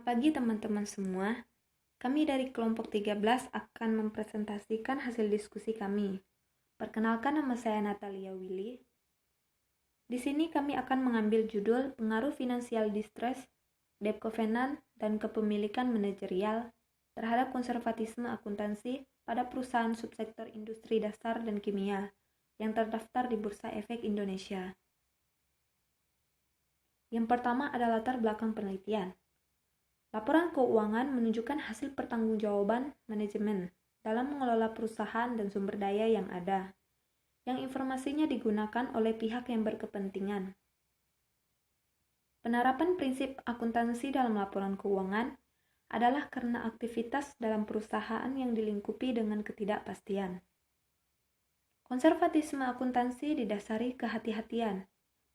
pagi teman-teman semua. Kami dari kelompok 13 akan mempresentasikan hasil diskusi kami. Perkenalkan, nama saya Natalia Willy. Di sini kami akan mengambil judul Pengaruh Financial Distress, Debt Covenant, dan Kepemilikan Manajerial terhadap konservatisme akuntansi pada perusahaan subsektor industri dasar dan kimia yang terdaftar di Bursa Efek Indonesia. Yang pertama adalah latar belakang penelitian. Laporan keuangan menunjukkan hasil pertanggungjawaban manajemen dalam mengelola perusahaan dan sumber daya yang ada, yang informasinya digunakan oleh pihak yang berkepentingan. Penerapan prinsip akuntansi dalam laporan keuangan adalah karena aktivitas dalam perusahaan yang dilingkupi dengan ketidakpastian. Konservatisme akuntansi didasari kehati-hatian.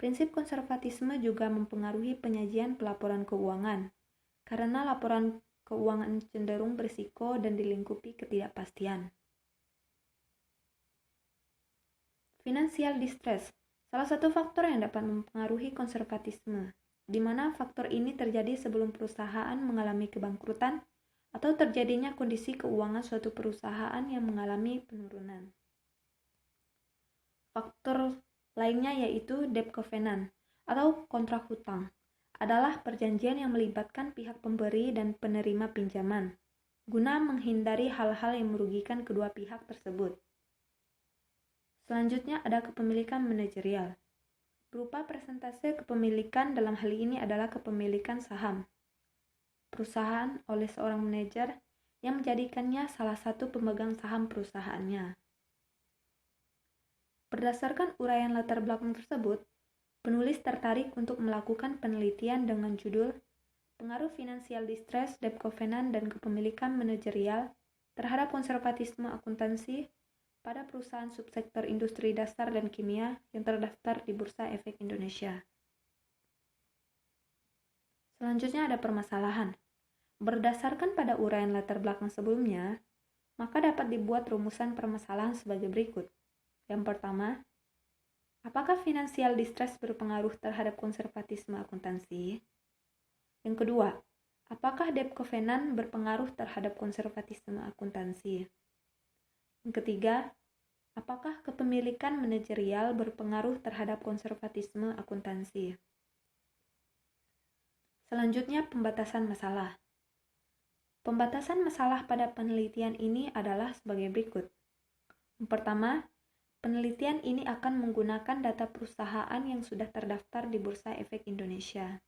Prinsip konservatisme juga mempengaruhi penyajian pelaporan keuangan, karena laporan keuangan cenderung berisiko dan dilingkupi ketidakpastian. Financial distress, salah satu faktor yang dapat mempengaruhi konservatisme, di mana faktor ini terjadi sebelum perusahaan mengalami kebangkrutan atau terjadinya kondisi keuangan suatu perusahaan yang mengalami penurunan. Faktor lainnya yaitu debt covenant atau kontrak hutang, adalah perjanjian yang melibatkan pihak pemberi dan penerima pinjaman, guna menghindari hal-hal yang merugikan kedua pihak tersebut. Selanjutnya ada kepemilikan manajerial. Berupa persentase kepemilikan dalam hal ini adalah kepemilikan saham perusahaan oleh seorang manajer yang menjadikannya salah satu pemegang saham perusahaannya. Berdasarkan uraian latar belakang tersebut, penulis tertarik untuk melakukan penelitian dengan judul Pengaruh Financial Distress, Debt Covenant, dan Kepemilikan Manajerial terhadap Konservatisme Akuntansi pada perusahaan subsektor industri dasar dan kimia yang terdaftar di Bursa Efek Indonesia. Selanjutnya ada permasalahan. Berdasarkan pada uraian latar belakang sebelumnya, maka dapat dibuat rumusan permasalahan sebagai berikut. Yang pertama, apakah financial distress berpengaruh terhadap konservatisme akuntansi? Yang kedua, apakah debt covenant berpengaruh terhadap konservatisme akuntansi? Yang ketiga, apakah kepemilikan manajerial berpengaruh terhadap konservatisme akuntansi? Selanjutnya, pembatasan masalah. Pembatasan masalah pada penelitian ini adalah sebagai berikut. Yang pertama, penelitian ini akan menggunakan data perusahaan yang sudah terdaftar di Bursa Efek Indonesia.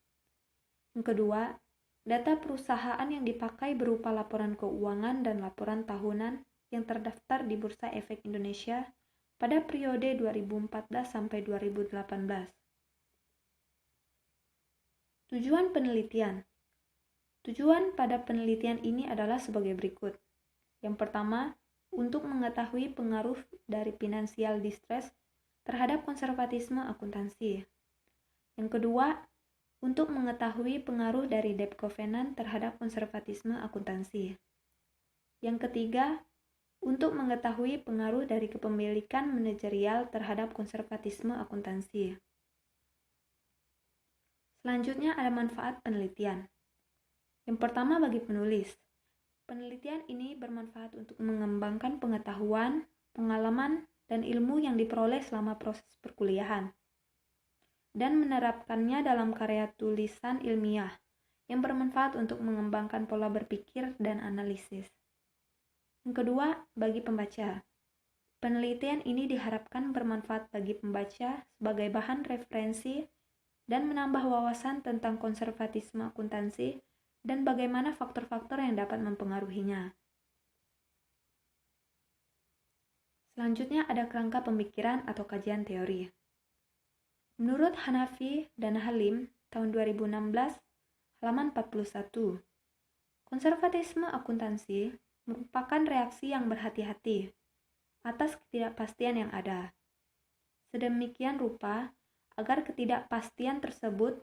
Yang kedua, data perusahaan yang dipakai berupa laporan keuangan dan laporan tahunan yang terdaftar di Bursa Efek Indonesia pada periode 2014 sampai 2018. Tujuan penelitian. Tujuan pada penelitian ini adalah sebagai berikut. Yang pertama, untuk mengetahui pengaruh dari financial distress terhadap konservatisme akuntansi. Yang kedua, untuk mengetahui pengaruh dari debt covenant terhadap konservatisme akuntansi. Yang ketiga, untuk mengetahui pengaruh dari kepemilikan manajerial terhadap konservatisme akuntansi. Selanjutnya ada manfaat penelitian. Yang pertama bagi penulis. Penelitian ini bermanfaat untuk mengembangkan pengetahuan, pengalaman, dan ilmu yang diperoleh selama proses perkuliahan, dan menerapkannya dalam karya tulisan ilmiah yang bermanfaat untuk mengembangkan pola berpikir dan analisis. Yang kedua, bagi pembaca. Penelitian ini diharapkan bermanfaat bagi pembaca sebagai bahan referensi dan menambah wawasan tentang konservatisme akuntansi dan bagaimana faktor-faktor yang dapat mempengaruhinya. Selanjutnya ada kerangka pemikiran atau kajian teori. Menurut Hanafi dan Halim, tahun 2016, halaman 41, konservatisme akuntansi merupakan reaksi yang berhati-hati atas ketidakpastian yang ada. Sedemikian rupa agar ketidakpastian tersebut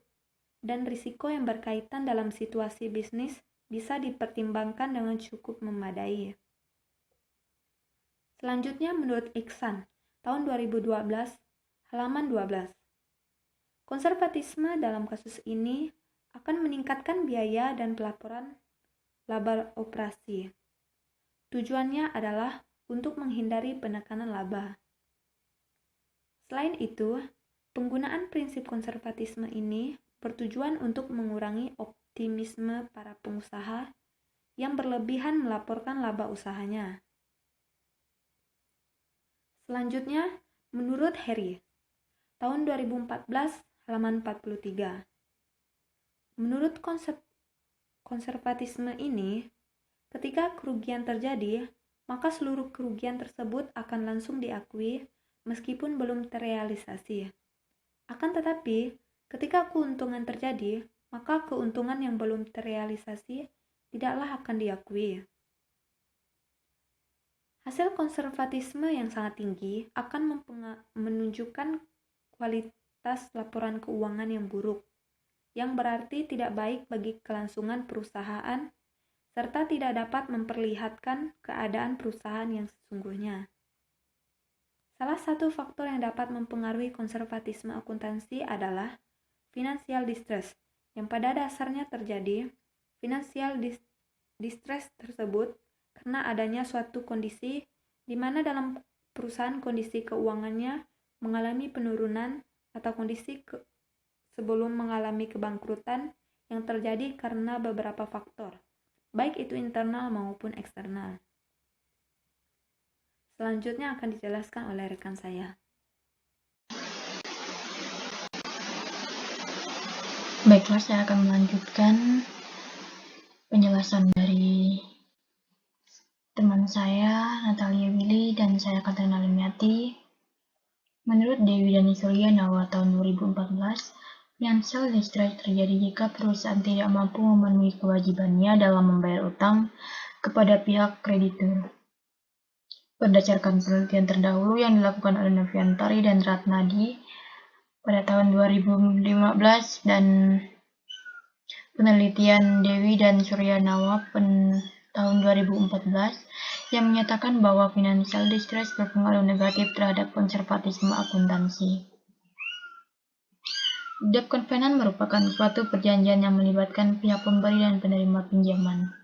dan risiko yang berkaitan dalam situasi bisnis bisa dipertimbangkan dengan cukup memadai. Selanjutnya menurut Iksan, tahun 2012, halaman 12. Konservatisme dalam kasus ini akan meningkatkan biaya dan pelaporan laba operasi. Tujuannya adalah untuk menghindari penekanan laba. Selain itu, penggunaan prinsip konservatisme ini bertujuan untuk mengurangi optimisme para pengusaha yang berlebihan melaporkan laba usahanya. Selanjutnya, menurut Harry, tahun 2014, halaman 43. Menurut konsep konservatisme ini, ketika kerugian terjadi, maka seluruh kerugian tersebut akan langsung diakui meskipun belum terrealisasi. Akan tetapi, ketika keuntungan terjadi, maka keuntungan yang belum terrealisasi tidaklah akan diakui. Hasil konservatisme yang sangat tinggi akan menunjukkan kualitas laporan keuangan yang buruk, yang berarti tidak baik bagi kelangsungan perusahaan, serta tidak dapat memperlihatkan keadaan perusahaan yang sesungguhnya. Salah satu faktor yang dapat mempengaruhi konservatisme akuntansi adalah financial distress, yang pada dasarnya terjadi. Financial distress tersebut karena adanya suatu kondisi di mana dalam perusahaan kondisi keuangannya mengalami penurunan atau kondisi sebelum mengalami kebangkrutan yang terjadi karena beberapa faktor, baik itu internal maupun eksternal. Selanjutnya akan dijelaskan oleh rekan saya. Baiklah, saya akan melanjutkan penjelasan dari teman saya, Natalia Willy, dan saya Katrina Limiati. Menurut Dewi dan Surya Nawa tahun 2014, financial distress terjadi jika perusahaan tidak mampu memenuhi kewajibannya dalam membayar utang kepada pihak kreditur. Berdasarkan penelitian terdahulu yang dilakukan oleh Noviantari dan Ratnadi pada tahun 2015 dan penelitian Dewi dan Surya Nawa tahun 2014 yang menyatakan bahwa financial distress berpengaruh negatif terhadap konservatisme akuntansi. Debt covenant merupakan suatu perjanjian yang melibatkan pihak pemberi dan penerima pinjaman.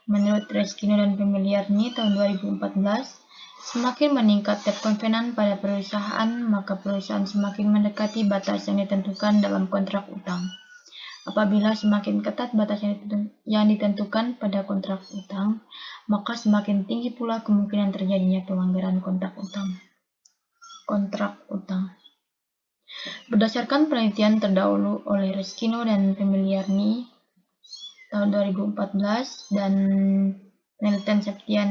Menurut Reskino dan Familiarni tahun 2014, semakin meningkat debt covenant pada perusahaan, maka perusahaan semakin mendekati batas yang ditentukan dalam kontrak utang. Apabila semakin ketat batas yang ditentukan pada kontrak utang, maka semakin tinggi pula kemungkinan terjadinya pelanggaran kontrak utang. Berdasarkan penelitian terdahulu oleh Reskino dan Familiarni tahun 2014 dan penelitian Septian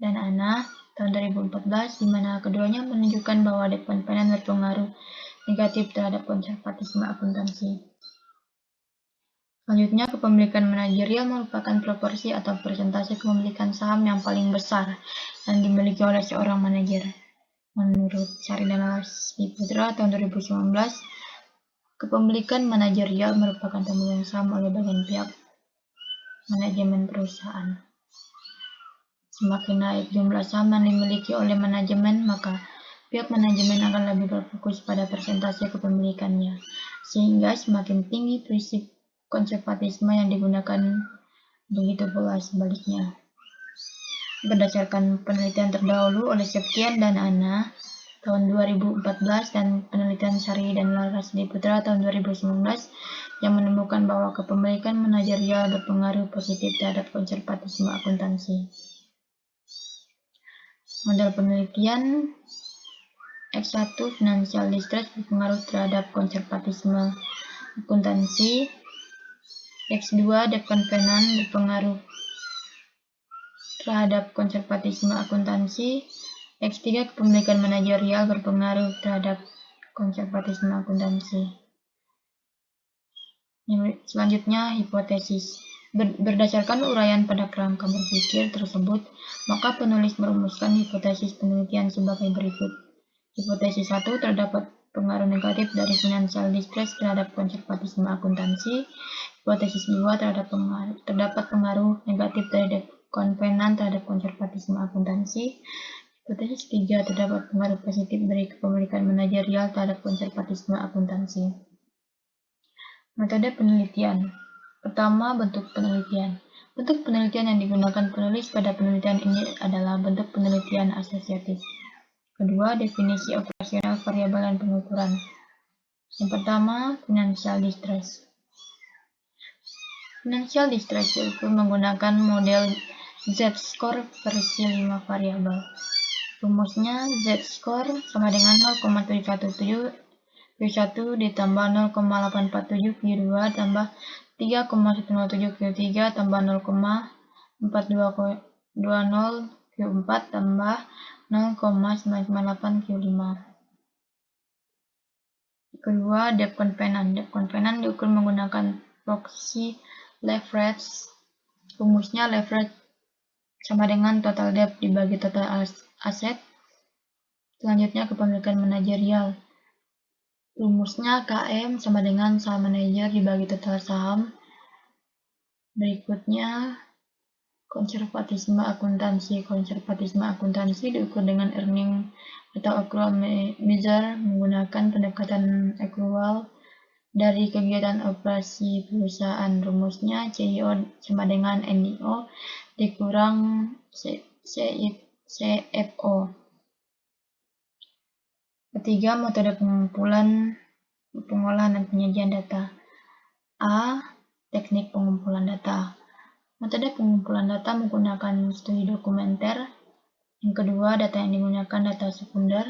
dan Ana tahun 2014, di mana keduanya menunjukkan bahwa debt covenant berpengaruh negatif terhadap konservatisme akuntansi. Selanjutnya, kepemilikan manajerial merupakan proporsi atau persentase kepemilikan saham yang paling besar yang dimiliki oleh seorang manajer. Menurut Sari dan Lasmi Putra tahun 2019, kepemilikan manajerial merupakan pemegang saham oleh bagian pihak manajemen perusahaan. Semakin naik jumlah saham yang dimiliki oleh manajemen, maka pihak manajemen akan lebih berfokus pada persentase kepemilikannya, sehingga semakin tinggi prinsip konservatisme yang digunakan, begitu pula sebaliknya. Berdasarkan penelitian terdahulu oleh Septian dan Ana tahun 2014 dan penelitian Sari dan Lasmi Putra tahun 2019 yang menemukan bahwa kepemilikan manajerial berpengaruh positif terhadap konservatisme akuntansi. Model penelitian X1 financial distress berpengaruh terhadap konservatisme akuntansi. X2 debt covenant berpengaruh terhadap konservatisme akuntansi. X3 kepemilikan manajerial berpengaruh terhadap konservatisme akuntansi. Selanjutnya, hipotesis. Berdasarkan uraian pada kerangka berpikir tersebut, maka penulis merumuskan hipotesis penelitian sebagai berikut. Hipotesis 1, terdapat pengaruh negatif dari financial distress terhadap konservatisme akuntansi. Hipotesis 2, terdapat pengaruh negatif dari debt covenant terhadap konservatisme akuntansi. Hipotesis 3, terdapat pengaruh positif dari kepemilikan manajerial terhadap konservatisme akuntansi. Metode penelitian. Pertama, bentuk penelitian. Bentuk penelitian yang digunakan penulis pada penelitian ini adalah bentuk penelitian asosiatif. Kedua, definisi operasional variabel dan pengukuran. Yang pertama, financial distress. Financial distress diukur menggunakan model Z-score versi 5 variabel. Rumusnya Z-score sama dengan 0,717 Q1 ditambah 0,847 Q2 tambah 3,107 Q3 tambah 0,4220 Q4 tambah 0,998 Q5. Kedua, depth convenan. Depth convenan diukur menggunakan proxy leverage. Rumusnya leverage sama dengan total depth dibagi total aset. Selanjutnya, kepemilikan manajerial. Rumusnya KM sama dengan saham manajer dibagi total saham. Berikutnya, konservatisme akuntansi. Konservatisme akuntansi diukur dengan earning atau accrual measure menggunakan pendekatan accrual dari kegiatan operasi perusahaan. Rumusnya CIO sama dengan NIO dikurang CFO. Ketiga, metode pengumpulan, pengolahan dan penyajian data. A. Teknik pengumpulan data. Metode pengumpulan data menggunakan studi dokumenter. Yang kedua, data yang digunakan data sekunder.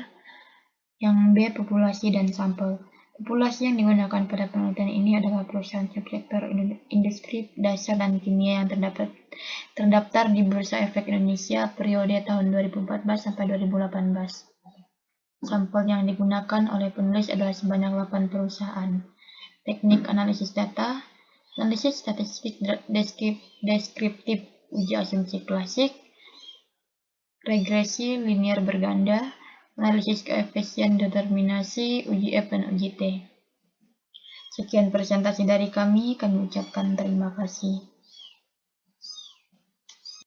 Yang B. Populasi dan sampel. Populasi yang digunakan pada penelitian ini adalah perusahaan subsektor industri dasar dan kimia yang terdaftar di Bursa Efek Indonesia periode tahun 2014 sampai 2018. Sampel yang digunakan oleh penulis adalah sebanyak 8 perusahaan. Teknik analisis data, analisis statistik deskriptif, uji asumsi klasik, regresi linear berganda, analisis koefisien determinasi, uji F dan uji T. Sekian presentasi dari kami ucapkan terima kasih.